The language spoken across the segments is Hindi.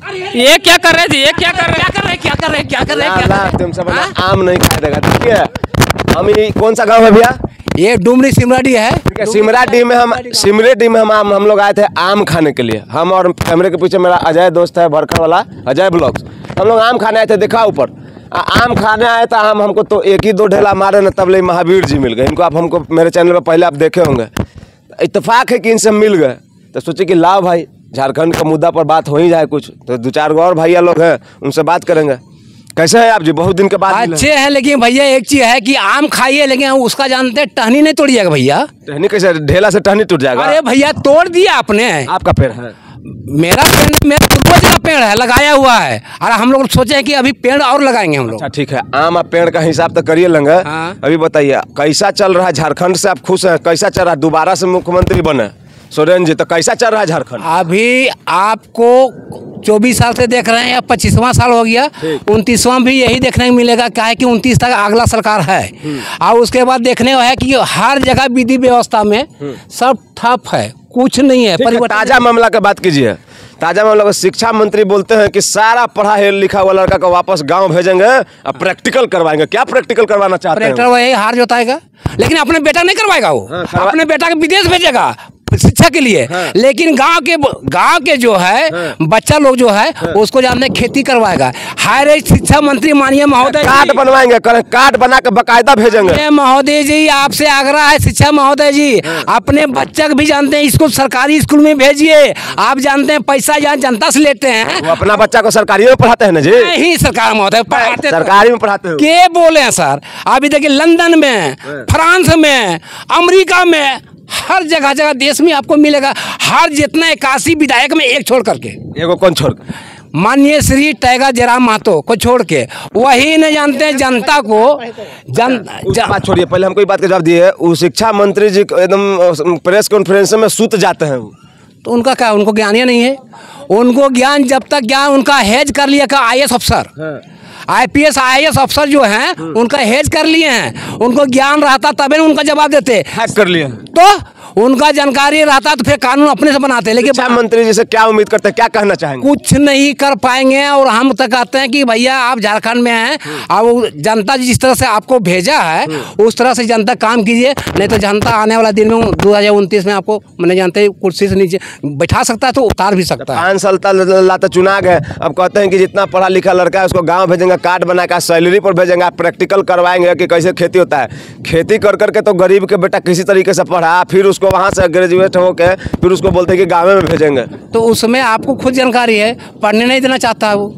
ये क्या कर रहे थे? ये क्या कर रहे हैं? तुम सब आम नहीं खाया देगा। देखिए हम ये कौन सा गांव है भैया? ये डुमरी सिमराडी है। सिमराडी में हम लोग आए थे आम खाने के लिए। हम और कैमरे के पीछे मेरा अजय दोस्त है, बरखा वाला अजय ब्लॉग्स। हम लोग आम खाने आए थे। देखा ऊपर आम खाने आए थे। हमको तो एक ही दो ढेला मारे न, तब ले महावीर जी मिल गए। इनको आप हमको मेरे चैनल पर पहले आप देखे होंगे। इत्तेफाक है कि इनसे मिल गए, तो सोचे कि लाओ भाई झारखंड के मुद्दा पर बात हो ही जाए कुछ। तो 2-4 और भैया लोग हैं, उनसे बात करेंगे। कैसे है आप जी? बहुत दिन के बाद अच्छे हैं, लेकिन भैया एक चीज है कि आम खाइए, लेकिन उसका जानते हैं टहनी नहीं तोड़िएगा भैया। टहनी कैसे? ढेला से टहनी टूट जाएगा? अरे भैया तोड़ दिया आपने। आपका पेड़ है? मेरा पूर्वज का पेड़ है, लगाया हुआ है। और हम लोग सोचे हैं कि अभी पेड़ और लगाएंगे हम लोग। अच्छा ठीक है, आम आप पेड़ का हिसाब तो करिए लेंगे। हाँ। अभी बताइए कैसा चल रहा है झारखंड से? आप खुश हैं? कैसा चल रहा है? दोबारा से मुख्यमंत्री बने सोरेन जी, तो कैसा चल रहा है झारखंड? अभी आपको 24 साल से देख रहे हैं, या 25वां साल हो गया, 29वां भी यही देखने को मिलेगा। क्या है कि 29 तक अगला सरकार है। और उसके बाद देखने को है कि हर जगह विधि व्यवस्था में सब ठप है, कुछ नहीं है। ताजा मामला की बात कीजिए। ताजा मामला, शिक्षा मंत्री बोलते हैं कि सारा पढ़ा लिखा हुआ लड़का को वापस गांव भेजेंगे और प्रैक्टिकल करवाएंगे। क्या प्रैक्टिकल करवाना चाहते हैं? वही हार जोताएगा, लेकिन अपने बेटा नहीं करवाएगा वो। अपने बेटा के विदेश भेजेगा शिक्षा के लिए। लेकिन गांव के जो है बच्चा लोग जो है उसको जानते खेती करवाएगा। हायर शिक्षा मंत्री माननीय महोदय कार्ड बनवाएंगे, कार्ड बना के बकायदा भेजेंगे। महोदय जी आपसे आग्रह है, शिक्षा महोदय जी अपने बच्चा को भी जानते हैं इसको सरकारी स्कूल में भेजिए। आप जानते हैं पैसा यहाँ जनता से लेते हैं। वो अपना बच्चा को सरकारी में पढ़ाते हैं ना जी? नहीं सरकार महोदय पढ़ाते, सरकारी में पढ़ाते हैं। के बोले हैं सर? अभी देखिए लंदन में, फ्रांस में, अमेरिका में, हर जगह देश में आपको मिलेगा। हर जितना 81 विधायक में एक छोड़ करके, एगो कौन छोड़? माननीय श्री टाइगर जयराम महतो को छोड़ के, वही न जानते हैं जनता को। बात छोड़िए, पहले हमको बात का जवाब दिए। वो शिक्षा मंत्री जी एकदम प्रेस कॉन्फ्रेंस में सूत जाते हैं, तो उनका क्या, उनको ज्ञान ही नहीं है। उनको ज्ञान जब तक ज्ञान उनका हेज कर लिया का IAS अफसर, IPS IAS अफसर जो हैं उनका हेज कर लिए हैं। उनको ज्ञान रहता तभी उनका जवाब देते। हैक कर लिए तो उनका जानकारी रहता तो फिर कानून अपने से बनाते। लेकिन शिक्षा मंत्री जी से क्या उम्मीद करते हैं? क्या कहना चाहेंगे? कुछ नहीं कर पाएंगे। और हम तो कहते हैं कि भैया आप झारखंड में हैं, और जनता जिस तरह से आपको भेजा है उस तरह से जनता काम कीजिए। नहीं तो जनता आने वाला दिन में 2029 में आपको मैंने जानते कुर्सी से नीचे बैठा सकता है, तो उतार भी सकता है। 5 साल तक चुना गए। अब कहते हैं कि जितना पढ़ा लिखा लड़का है उसको गाँव भेजेंगे, कार्ड बनाकर सैलरी पर भेजेंगे, प्रैक्टिकल करवाएंगे कि कैसे खेती होता है। खेती कर करके तो गरीब के बेटा किसी तरीके से पढ़ा, फिर उसको वहाँ से ग्रेजुएट होके फिर उसको बोलते हैं कि गाँव में भेजेंगे। तो उसमें आपको खुद जानकारी है, पढ़ने नहीं देना चाहता है वो।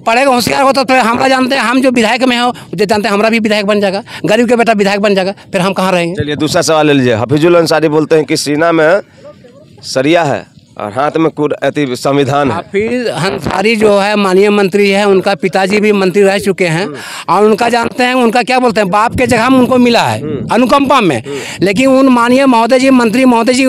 पढ़ेगा होशियार होता तो हमरा जानते हैं, हम जो विधायक में हो जानते हैं हमारा भी विधायक बन जाएगा, गरीब के बेटा विधायक बन जाएगा, फिर हम कहाँ रहेंगे? चलिए दूसरा सवाल ले लीजिए। हफीजुल अंसारी बोलते हैं कि सीना में सरिया है और हाथ में संविधान है। हफीज अंसारी जो है माननीय मंत्री है, उनका पिताजी भी मंत्री रह चुके हैं। और उनका जानते हैं, उनका क्या बोलते हैं, बाप के जगह में उनको मिला है अनुकंपा में। लेकिन उन माननीय महोदय जी, मंत्री महोदय जी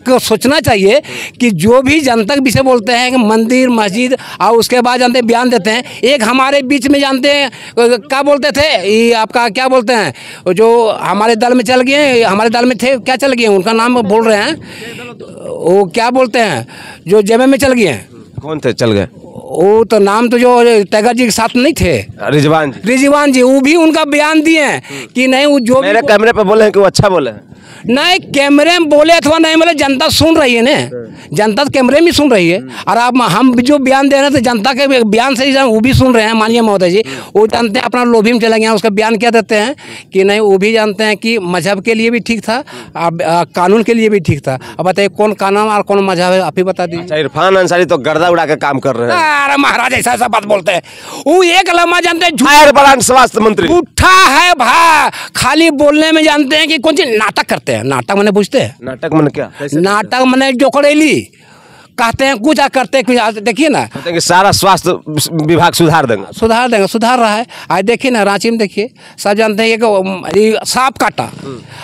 को सोचना चाहिए कि जो भी जनता के विषय बोलते हैं कि मंदिर मस्जिद, और उसके बाद जानते हैं बयान देते हैं। एक हमारे बीच में जानते हैं क्या बोलते थे, ये आपका क्या बोलते हैं, जो हमारे दल में चल गए, हमारे दल में थे, क्या चल गए, उनका नाम बोल रहे हैं, वो क्या बोलते हैं, जो जेमे में चल गए हैं। कौन थे चल गए? वो तो नाम तो जो टाइगर जी के साथ नहीं थे, रिजवान जी, वो भी उनका बयान दिए हैं कि नहीं वो जो मेरे कैमरे पे बोले हैं कि वो अच्छा बोले हैं। नहीं कैमरे में बोले अथवा नहीं बोले, जनता सुन रही है ना, जनता तो कैमरे में सुन रही है। और आप हम जो बयान दे रहे हैं तो जनता के बयान से ही वो भी सुन रहे हैं। माननीय महोदय जी वो जानते हैं, अपना लोभी में चले गए हैं, उसका बयान क्या देते हैं कि नहीं, वो भी जानते हैं कि मजहब के लिए भी ठीक था, कानून के लिए भी ठीक था। अब बताइए कौन कानून और कौन मजहब है, आप ही बता दीजिए। इरफान अंसारी तो गर्दा उड़ा के काम कर रहे हैं। अरे महाराज ऐसा बात बोलते हैं, वो एक लम्हा जानते हैं स्वास्थ्य मंत्री झूठा है भा, खाली बोलने में जानते हैं कि कौन सी नाटक करते हैं। नाटक मैंने पूछते हैं, नाटक मैंने क्या, नाटक मैंने जोकड़ेली कहते हैं, कुछ करते हैं। देखिए ना, कहते हैं कि सारा स्वास्थ्य विभाग सुधार देंगे, सुधार रहा है। आज देखिए ना रांची में, देखिए सब जानते हैं कि सांप काटा,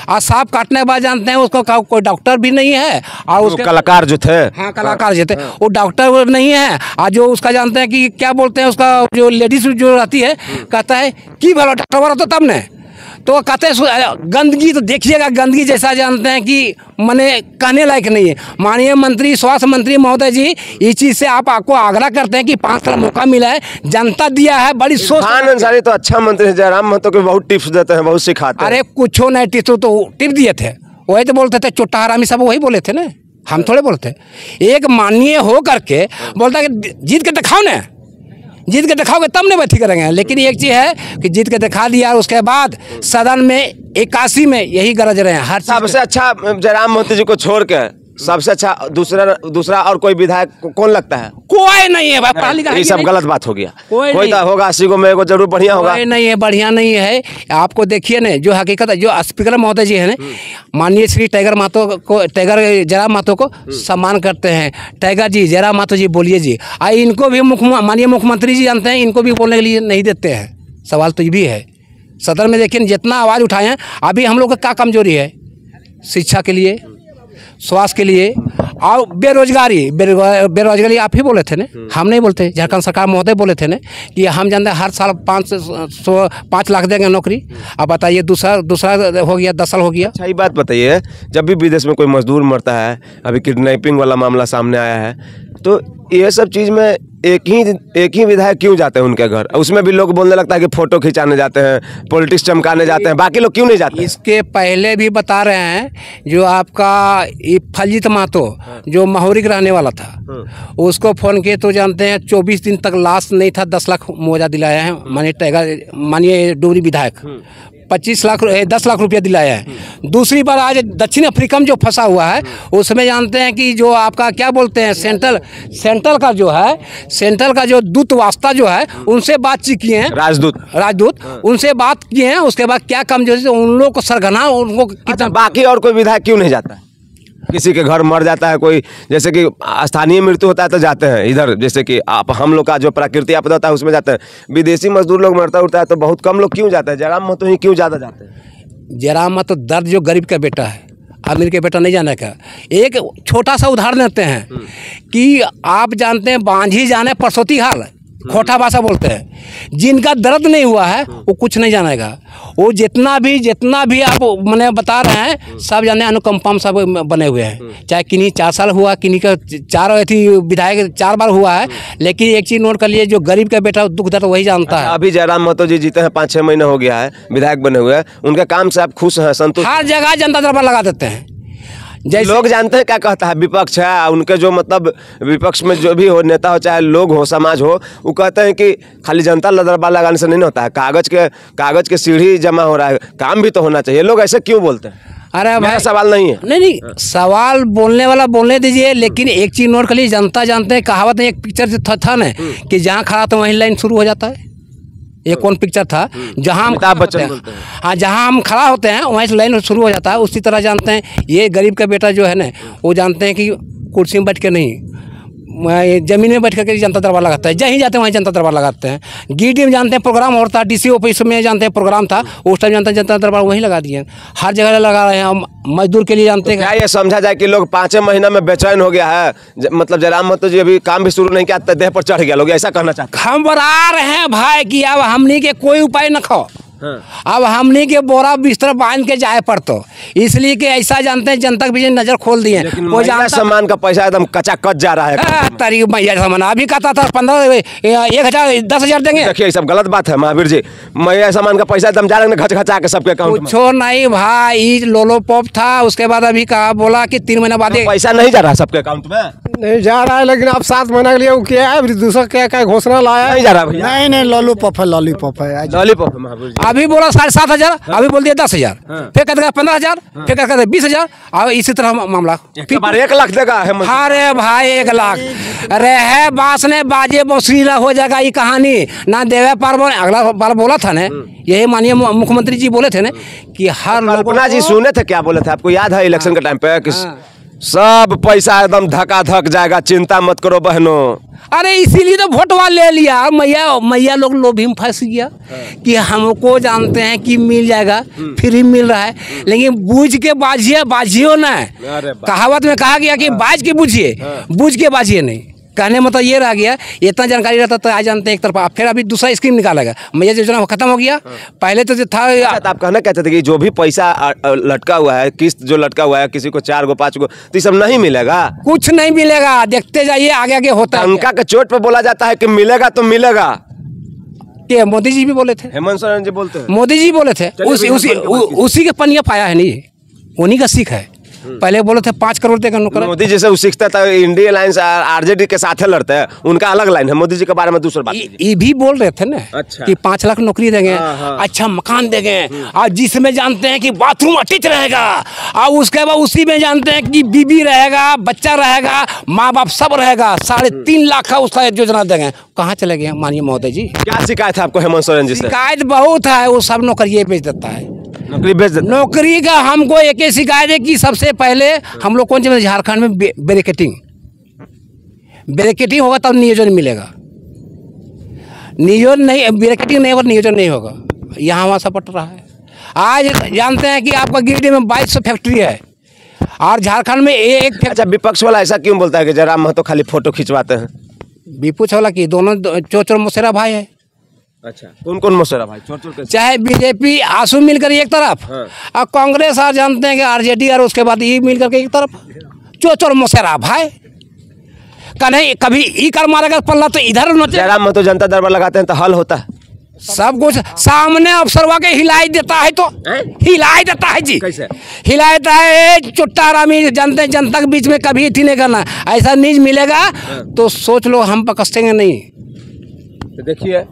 और सांप काटने के बाद जानते हैं उसको कोई डॉक्टर भी नहीं है, और उसके कलाकार जो थे, हाँ कलाकार जो थे वो डॉक्टर नहीं है। और जो उसका जानते हैं कि क्या बोलते हैं, उसका जो लेडीज जो रहती है कहता है कि भला डॉक्टर वाला तो तब ने तो कहते हैं गंदगी, तो देखिएगा गंदगी जैसा जानते हैं कि मने कहने लायक नहीं है। माननीय मंत्री, स्वास्थ्य मंत्री महोदय जी, इस चीज़ से आपको आग्रह करते हैं कि 5 साल मौका मिला है, जनता दिया है, बड़ी सोच। खान अंसारी तो अच्छा मंत्री है, जयराम महतो के बहुत टिप्स देते हैं, बहुत सिखाते हैं। अरे कुछ नहीं, टिप दिए थे, वही तो बोलते थे चुट्टा हरामी, सब वही बोले थे ना, हम थोड़े बोलते। एक माननीय हो करके बोलता कि जीत के दिखाओ ना, जीत के दिखाओगे तब नहीं बैठी करेंगे। लेकिन एक चीज़ है कि जीत के दिखा दिया, उसके बाद सदन में 81 में यही गरज रहे हैं हर। सबसे अच्छा जयराम महतो जी को छोड़ के सबसे अच्छा दूसरा और कोई विधायक कौन लगता है? कोई नहीं है भाई, पढ़ा लिखा ये सब गलत बात हो गया। कोई तो होगा 80 को, मेरे को जरूर बढ़िया होगा। कोई नहीं है, बढ़िया नहीं है। आपको देखिए ना, जो हकीकत है, जो स्पीकर महोदय जी है ना, माननीय श्री टाइगर महतो को, टाइगर जयराम महतो को सम्मान करते हैं। टाइगर जी, जयराम महतो जी बोलिए जी। इनको भी माननीय मुख्यमंत्री जी जानते हैं, इनको भी बोलने के लिए नहीं देते हैं। सवाल तो ये भी है, सदन में देखिए जितना आवाज़ उठाए हैं। अभी हम लोग का क्या कमजोरी है? शिक्षा के लिए, स्वास्थ्य के लिए, और बेरोजगारी आप ही बोले थे ना, हम नहीं बोलते। झारखंड सरकार महोदय बोले थे ना कि हम जानते हैं हर साल 5 लाख देंगे नौकरी। अब बताइए, दूसरा हो गया, 10 साल हो गया। अच्छा, ये बात बताइए, जब भी विदेश में कोई मजदूर मरता है, अभी किडनैपिंग वाला मामला सामने आया है, तो ये सब चीज़ में एक ही विधायक क्यों जाते हैं उनके घर? उसमें भी लोग बोलने लगता है कि फोटो खिंचाने जाते हैं, पॉलिटिक्स चमकाने जाते हैं, बाकी लोग क्यों नहीं जाते? इसके पहले भी बता रहे हैं, जो आपका फलजीत महतो जो महोरी का रहने वाला था, उसको फ़ोन किए तो जानते हैं 24 दिन तक लाश नहीं था, 10 लाख मुआवजा दिलाया है माननीय डुमरी विधायक। 10 लाख रुपया दिलाया है। दूसरी बार आज दक्षिण अफ्रीका में जो फंसा हुआ है, उसमें जानते हैं कि जो आपका क्या बोलते हैं, सेंट्रल का जो दूत वास्ता जो है, उनसे बातचीत किए हैं, राजदूत उनसे बात किए हैं। उसके बाद क्या कमजोरी, उन लोग को सरगना, उनको कितना। बाकी और कोई विधायक क्यों नहीं जाता है? किसी के घर मर जाता है कोई, जैसे कि स्थानीय मृत्यु होता है तो जाते हैं इधर, जैसे कि हम लोग का जो प्राकृतिक आपदा होता है उसमें जाते हैं। विदेशी मजदूर लोग मरता उठता है तो बहुत कम लोग क्यों जाते हैं? जयराम महतो ही क्यों ज़्यादा जाते हैं? जयराम महतो दर्द जो गरीब का बेटा है, अमीर के बेटा नहीं जाने का। एक छोटा सा उदाहरण देते हैं कि आप जानते हैं, बांझी जाने परसौती हाल, खोटा भाषा बोलते हैं। जिनका दर्द नहीं हुआ है वो कुछ नहीं जानेगा। वो जितना भी आप मैंने बता रहे हैं, सब जाने अनुकंपा में सब बने हुए हैं। चाहे किन्हीं 4 साल हुआ, किन्हीं का 4 विधायक 4 बार हुआ है। लेकिन एक चीज़ नोट कर लिए, जो गरीब का बेटा दुख दर्द वही जानता है। अभी जयराम महतो जी जीते हैं, 5-6 महीने हो गया है विधायक बने हुए, उनके काम से आप खुश हैं, संतुष्ट? हर जगह जनता दरबार लगा देते हैं। जैसे लोग जानते हैं क्या कहता है विपक्ष है, उनके जो मतलब विपक्ष में जो भी हो, नेता हो चाहे लोग हो, समाज हो, वो कहते हैं कि खाली जनता दरबार लगाने से नहीं होता है, कागज के सीढ़ी जमा हो रहा है, काम भी तो होना चाहिए। लोग ऐसे क्यों बोलते हैं? अरे भाई, सवाल नहीं है। नहीं, सवाल बोलने वाला बोलने दीजिए। लेकिन एक चीज़ नोट कर लीजिए, जनता जानते हैं, कहावत में एक पिक्चर था ना कि जहाँ खड़ा तो वहीं लाइन शुरू हो जाता है। ये कौन पिक्चर था? जहाँ हम अमिताभ बच्चन बोलते हैं। हाँ, जहाँ हम खड़ा होते हैं वहीं से लाइन शुरू हो जाता है। उसी तरह जानते हैं, ये गरीब का बेटा जो है ना, वो जानते हैं कि कुर्सी में बैठ के नहीं, जमीन में बैठ करके जनता दरबार लगाता है। जहीं जाते हैं वहीं जनता दरबार लगाते हैं। गिरिडीह में जानते हैं प्रोग्राम होता है, DC ऑफिस में जानते हैं प्रोग्राम था, उस टाइम जानते हैं जनता दरबार वहीं लगा दिए। हर जगह लगा रहे हैं हम, मजदूर के लिए जानते हैं। क्या ये समझा जाए कि लोग 5 महीना में बेचैन हो गया है? मतलब जयराम महतो जी अभी काम भी शुरू नहीं किया, देह पर चढ़ गया, लोग ऐसा कहना चाहते हैं? हम बता रहे हैं भाई कि अब हमने के कोई उपाय न खाओ। अब हमने के बोरा बिस्तर बांध के जाए पड़तो, इसलिए कि ऐसा जानते हैं जनता के पीछे नजर खोल दिए। वो सामान का पैसा एकदम कच्चा कच जा रहा है। तारीख मैया सामान अभी कहता था 15 1000 10,000 देंगे। देखिए ये सब गलत बात है महावीर जी। मैया सामान का पैसा एकदम जा रहा है घचा के सबके अकाउंट में। कुछो नहीं भाई, लोलो पॉप था, उसके बाद अभी कहा बोला कि 3 महीना बाद पैसा नहीं जा रहा सबके अकाउंट में। नहीं जा रहा है, लेकिन आप 7 महीना के लिए वो क्या है, दूसरा क्या घोषणा लाया? नहीं जा रहा भैया। नहीं लॉलीपॉप है, लॉलीपॉप है। अभी बोला 7,500, अभी बोल दिया 10,000, फिर कहते 15,000, फिर कहते 20,000, और इसी तरह मामला 1 लाख देगा। अरे भाई 1 लाख रहे बास ने बाजे बसरी हो जाएगा ये कहानी ना देवे पार्वण। अगला बार बोला था ना, यही माननीय मुख्यमंत्री जी बोले थे ना कि हर कल्पना जी सुने थे, क्या बोले थे आपको याद है इलेक्शन के टाइम पे कि सब पैसा एकदम धका जाएगा, चिंता मत करो बहनों। अरे इसीलिए तो वोटवा ले लिया। मैया लोग लोभी में फंस गया कि हमको जानते हैं कि मिल जाएगा, फ्री मिल रहा है, लेकिन बूझ के बाजियो ना। कहावत में कहा गया कि बाज के बूझिए, बूझ के बाजिए नहीं। कहने मतलब ये रह गया, इतना जानकारी रहता तो आज जानते हैं एक तरफा, फिर अभी दूसरा स्कीम निकालेगा। मैया योजना खत्म हो गया, पहले तो जो था। अच्छा, आप कहना कहते थे कि जो भी पैसा लटका हुआ है, किस्त जो लटका हुआ है, किसी को 4 गो 5 गो, तो ये सब नहीं मिलेगा? कुछ नहीं मिलेगा, देखते जाइए आगे आगे होता है। टंका के चोट पे बोला जाता है कि मिलेगा तो मिलेगा। कि मोदी जी भी बोले थे, हेमंत सोरेन जी बोलते हैं, मोदी जी बोले थे, उसी के पनिया पाया है नहीं, उन्हीं का सीख है। पहले बोले थे 5 करोड़ देगा नौकर। मोदी जैसे वो सीखता था इंडिया अलायंस आरजेडी के साथ लड़ते हैं, उनका अलग लाइन है। मोदी जी के बारे में दूसरा बात ये भी बोल रहे थे ना। अच्छा। कि 5 लाख नौकरी देंगे, अच्छा मकान देंगे, और जिसमें जानते हैं कि बाथरूम अटैच रहेगा, और उसके बाद उसी में जानते हैं कि बीबी रहेगा, बच्चा रहेगा, माँ बाप सब रहेगा, 3.5 लाख का उसका योजना देंगे। कहाँ चले गए माननीय महोदय जी? क्या शिकायत है आपको हेमंत सोरेन जी से? शिकायत बहुत है, वो सब नौकरी बेच देता है। नौकरी बेच देता है? नौकरी का हमको एक ही शिकायत है कि सबसे पहले हम लोग कौन सी झारखंड में बैरिकेटिंग होगा तब नियोजन मिलेगा। नियोजन नहीं, बैरिकेटिंग नहीं होगा, नियोजन नहीं होगा। यहाँ वहाँ सब पट रहा है। आज जानते हैं कि आपका गिरिडीह में 2200 फैक्ट्री है, और झारखंड में एक। अच्छा, विपक्ष वाला ऐसा क्यों बोलता है कि जयराम महतो खाली फोटो खिंचवाते हैं? विपक्ष वाला कि दोनों चोर मौसेरा भाई है। अच्छा, कौन कौन मौसेरा भाई? चोर चाहे बीजेपी आंसू मिलकर एक तरफ, और कांग्रेस और जानते हैं कि आरजेडी और उसके बाद ये मिलकर के एक तरफ, चोर मौसेरा भाई। कहीं कभी ई कर मारेगा पल्ला तो इधर नोचे। जयराम महतो जनता दरबार लगाते हैं तो हल होता है? सब कुछ सामने अफसरवा के हिलाई देता है, तो हिलाई देता है जी। कैसे हिलाई देता है? चुट्टा रामी जानते हैं, जनता के बीच में कभी थी नहीं करना। ऐसा न्यूज मिलेगा तो सोच लो हम पकड़ेंगे नहीं। तो देखिए,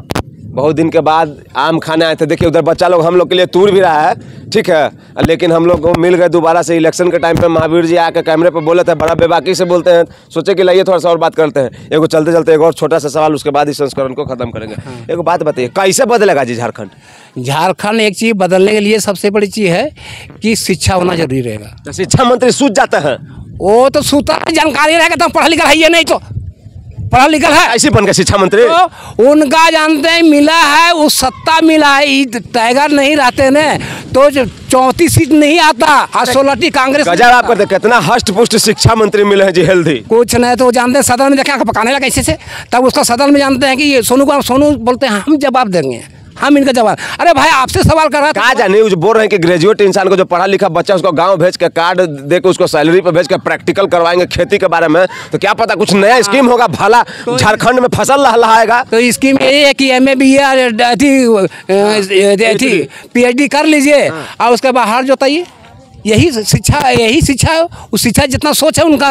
बहुत दिन के बाद आम खाने आए थे। देखिए उधर बच्चा लोग हम लोग के लिए तूर भी रहा है, ठीक है, लेकिन हम लोग को मिल गए दोबारा से। इलेक्शन के टाइम पे महावीर जी आकर कैमरे पे बोले थे, बड़ा बेबाकी से बोलते हैं। सोचे कि लाइए थोड़ा सा और बात करते हैं। एगो चलते चलते एक और छोटा सा सवाल, उसके बाद इस संस्करण को खत्म करेंगे। एगो बात बताइए, कैसे बदलेगा जी झारखंड? झारखंड एक चीज़ बदलने के लिए सबसे बड़ी चीज़ है कि शिक्षा होना जरूरी रहेगा। तो शिक्षा मंत्री सूझ जाते हैं? वो तो सूता जानकारी रहेगा तो पढ़ा लिखा है, ये नहीं तो पढ़ा लिखा है ऐसे बन गए शिक्षा मंत्री। तो उनका जानते हैं मिला है, वो सत्ता मिला है। टाइगर नहीं रहते न तो 34 सीट नहीं आता, और 16 कांग्रेस। गजब आप करते, कितना हष्ट पुष्ट शिक्षा मंत्री मिले हैं जी, हेल्दी। कुछ नहीं तो जानते हैं सदन में देखा पकाने लगा कैसे से, तब उसका सदन में जानते हैं कि ये सोनू बोलते हैं हम जवाब देंगे, हम इनका जवाब। अरे भाई आपसे सवाल कर रहा था। कहा जाने जो बोल रहे हैं कि ग्रेजुएट इंसान को, जो पढ़ा लिखा बच्चा, उसको गांव भेज के कार्ड दे के उसको सैलरी पे भेज के प्रैक्टिकल करवाएंगे खेती के बारे में, तो क्या पता कुछ नया स्कीम होगा, भला झारखंड में फसल लहलहाएगा। तो स्कीम यही है कि MA BA PhD कर लीजिए और उसके बाहर जोताइए। यही शिक्षा है। उस शिक्षा जितना सोच है उनका,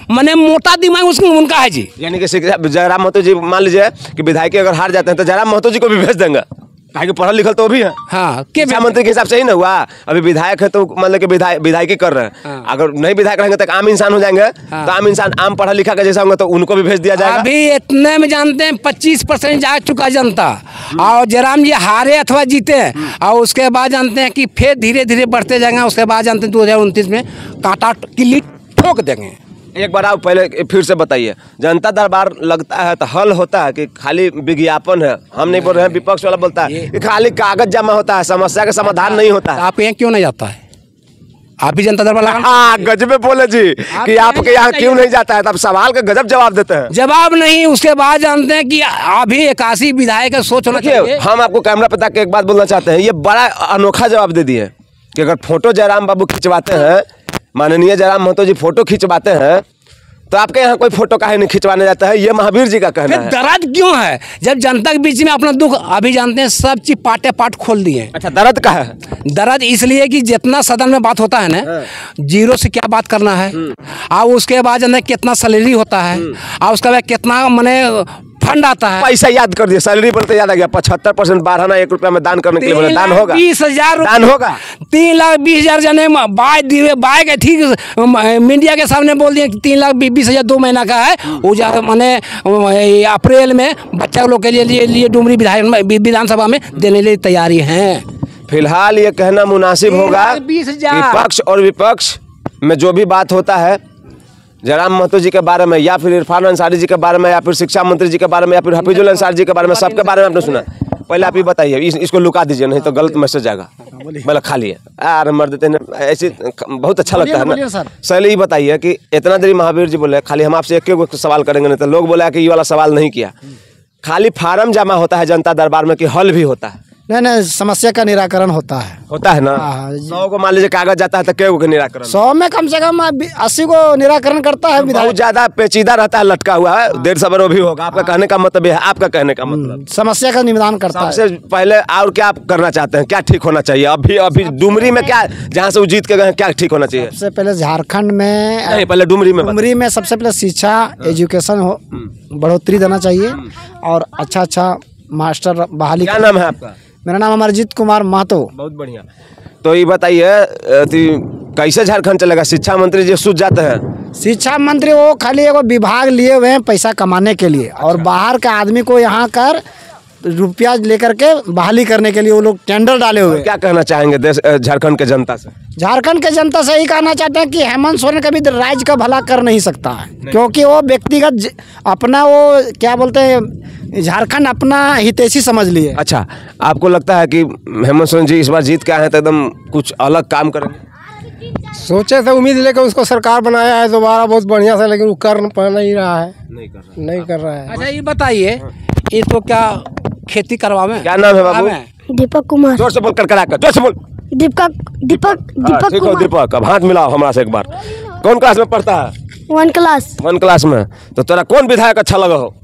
माने मोटा दिमाग उनका है जी। यानी कि जयराम महतो जी मान लीजिए कि विधायक अगर हार जाते हैं तो जयराम महतो जी को भी भेज देंगे, कि पढ़ा लिखल तो भी है। हाँ, शिक्षा मंत्री के हिसाब से ही ना हुआ। अभी विधायक है तो मतलब कि विधायकी कर रहे हैं। हाँ। अगर नहीं विधायक रहेंगे तो आम इंसान हो जाएंगे। हाँ। तो आम इंसान आम पढ़ा लिखा का जैसा होंगे तो उनको भी भेज दिया जाएगा। अभी इतने में जानते हैं 25% जा चुका जनता, और जयराम जी हारे अथवा जीते, और उसके बाद जानते हैं कि फिर धीरे धीरे बढ़ते जाएंगे। उसके बाद जानते हैं 2029 में कांटा किल्ली ठोक देंगे। एक बार आप पहले फिर से बताइए, जनता दरबार लगता है तो हल होता है कि खाली विज्ञापन है? हम नहीं बोल रहे हैं, विपक्ष वाला बोलता है कि खाली कागज जमा होता है, समस्या का समाधान नहीं होता है। आप यहाँ क्यों नहीं जाता है? आप भी जनता दरबार लगा। हाँ, गजबे बोले जी कि आपके यहाँ क्यों नहीं जाता है, तब सवाल का गजब जवाब देते हैं। जवाब नहीं, उसके बाद जानते हैं कि अभी 81 विधायक का सोच होना चाहिए। हम आपको कैमरा पे ताकि एक बात बोलना चाहते हैं, ये बड़ा अनोखा जवाब दे दिए कि अगर फोटो जयराम बाबू खिंचवाते हैं, माननीय जयराम महतो जी फोटो खिंचवाते हैं, तो आपके यहाँ कोई फोटो काहे नहीं खिंचवाने जाता है? ये महावीर जी का कहना है। दर्द क्यों है जब जनता के बीच में अपना दुख? अभी जानते हैं सब चीज पाटे पाट खोल दिए। अच्छा, दर्द का है? दर्द इसलिए कि जितना सदन में बात होता है ना, जीरो से क्या बात करना है, और उसके बाद जानते कितना सैलरी होता है, और उसके बाद कितना मने फंड आता है। पैसा याद कर दिया, सैलरी बोलते याद आ गया। 75% 12 एक रुपया में दान करने के लिए बोले, दान होगा? 20,000 दान होगा। 3,20,000 जने बाय के ठीक मीडिया के सामने बोल दिए 3,20,000 2 महीना का है। वो मैंने अप्रैल में बच्चा लोग के लिए डुमरी विधानसभा में देने लिए तैयारी है। फिलहाल ये कहना मुनासिब होगा कि पक्ष और विपक्ष में जो भी बात होता है जयराम महतो जी के बारे में, या फिर इरफान अंसारी जी के बारे में, या फिर शिक्षा मंत्री जी के बारे में, या फिर हफीजुल अंसारी जी के बारे में, सबके बारे में आपने सुना। पहले आप ये बताइए, इसको लुका दीजिए, नहीं तो गलत मैसेज आएगा। मतलब खाली है यार मर देते हैं ऐसे बहुत अच्छा लगता है ना। बोलिए सर। सर ये बताइए कि इतना देरी महावीर जी बोले खाली हम आपसे एक सवाल करेंगे, नहीं तो लोग बोला कि ये वाला सवाल नहीं किया। खाली फार्म जमा होता है जनता दरबार में कि हल भी होता है? नहीं नहीं, समस्या का निराकरण होता है। होता है ना। हाँ, 100 को मान लीजिए कागज जाता है तो क्या निराकरण? 100 में कम से कम 80 को निराकरण करता है बहुत विधायक। ज्यादा पेचीदा रहता है, लटका हुआ है, 150 वो भी होगा। आपका कहने का मतलब है, आपका कहने का मतलब समस्या का निदान करता है। सबसे पहले और क्या आप करना चाहते हैं, क्या ठीक होना चाहिए अभी अभी डुमरी में? क्या जहाँ से वो जीत के गए क्या ठीक होना चाहिए? सबसे पहले झारखंड में नहीं, पहले डुमरी में सबसे पहले शिक्षा एजुकेशन हो बढ़ोतरी देना चाहिए और अच्छा मास्टर बहाली। क्या नाम है आपका? मेरा नाम अमरजीत कुमार महतो। बहुत बढ़िया। तो ये बताइए कैसे झारखंड चलेगा? शिक्षा मंत्री जी सूझ जाते हैं। शिक्षा मंत्री वो खाली एगो विभाग लिए हुए हैं पैसा कमाने के लिए, और बाहर का आदमी को यहाँ कर रुपया लेकर के बहाली करने के लिए वो लोग टेंडर डाले हुए हैं। क्या कहना चाहेंगे देश झारखंड के जनता से? झारखंड के जनता से यही कहना चाहते हैं कि हेमंत सोरेन कभी राज्य का भला कर नहीं सकता है, क्योंकि वो व्यक्तिगत अपना वो क्या बोलते हैं झारखंड अपना हितैषी समझ लिए। अच्छा, आपको लगता है कि हेमंत सोरेन जी इस बार जीत के आए हैं तो एकदम कुछ अलग काम करेंगे? सोचे थे, उम्मीद लेकर उसको सरकार बनाया है दोबारा बहुत बढ़िया से, लेकिन वो कर नहीं रहा है, नहीं कर रहा है। अच्छा ये बताइए इसको क्या खेती करवावे? क्या नाम है बाबू? दीपक कुमार। जोर से बोल, कर जोर से बोल। दीपक ठीक हो दीपक, अब हाथ मिलाओ हमारा से एक बार। कौन क्लास में पढ़ता है? 1 क्लास। 1 क्लास में। तो तेरा कौन विधायक अच्छा लगा हो?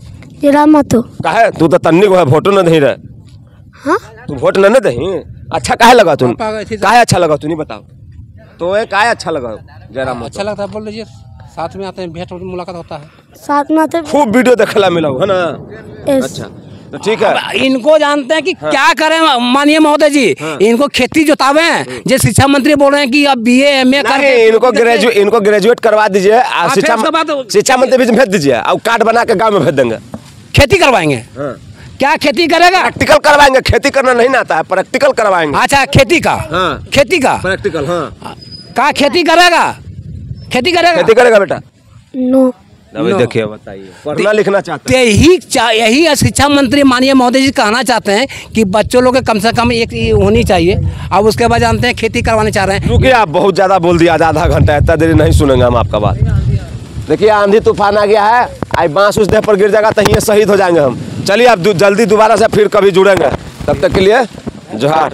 राम महतो। काहे तू तो तन्नी को है, वोटो न दही रहे। हाँ? तू वोट न दही? अच्छा काहे लगा तू? काहे अच्छा लगा तू नहीं बताओ तो? ये काहे अच्छा लगा जयराम? अच्छा लगता है, बोल लीजिए। साथ में आते हैं, भेंट मुलाकात होता है, साथ में आते। खूब वीडियो देखला मिला है ना। अच्छा तो ठीक है। इनको जानते हैं कि क्या करें माननीय महोदय जी। इनको खेती जोतावे, जो शिक्षा मंत्री बोल रहे हैं कि अब BA MA करके इनको ग्रेजुएट करवा दीजिए, शिक्षा मंत्री भी भेज दीजिए और कार्ड बना के गांव में भेज देंगे। खेती करवाएंगे। क्या खेती करेगा? प्रैक्टिकल करवाएंगे। खेती करना नहीं ना आता है, प्रैक्टिकल करवाएंगे। अच्छा खेती का? खेती का प्रैक्टिकल। का खेती करेगा? खेती करेगा बेटा? नो। अभी देखिए बताइए, पढ़ना लिखना चाहते हैं? यही शिक्षा मंत्री माननीय महोदय जी कहना चाहते हैं कि बच्चों लोग कम से कम एक होनी चाहिए। अब उसके बाद जानते हैं खेती करवाने चाह रहे हैं। रुकिए, आप बहुत ज्यादा बोल दिया, आधा घंटा इतना देरी नहीं सुनेंगे हम आपका बात। देखिए आंधी तूफान आ गया है, आज बांस उस देह पर गिर जाएगा तो ये शहीद हो जाएंगे हम। चलिए अब जल्दी दोबारा से फिर कभी जुड़ेंगे, तब तक के लिए जोहार।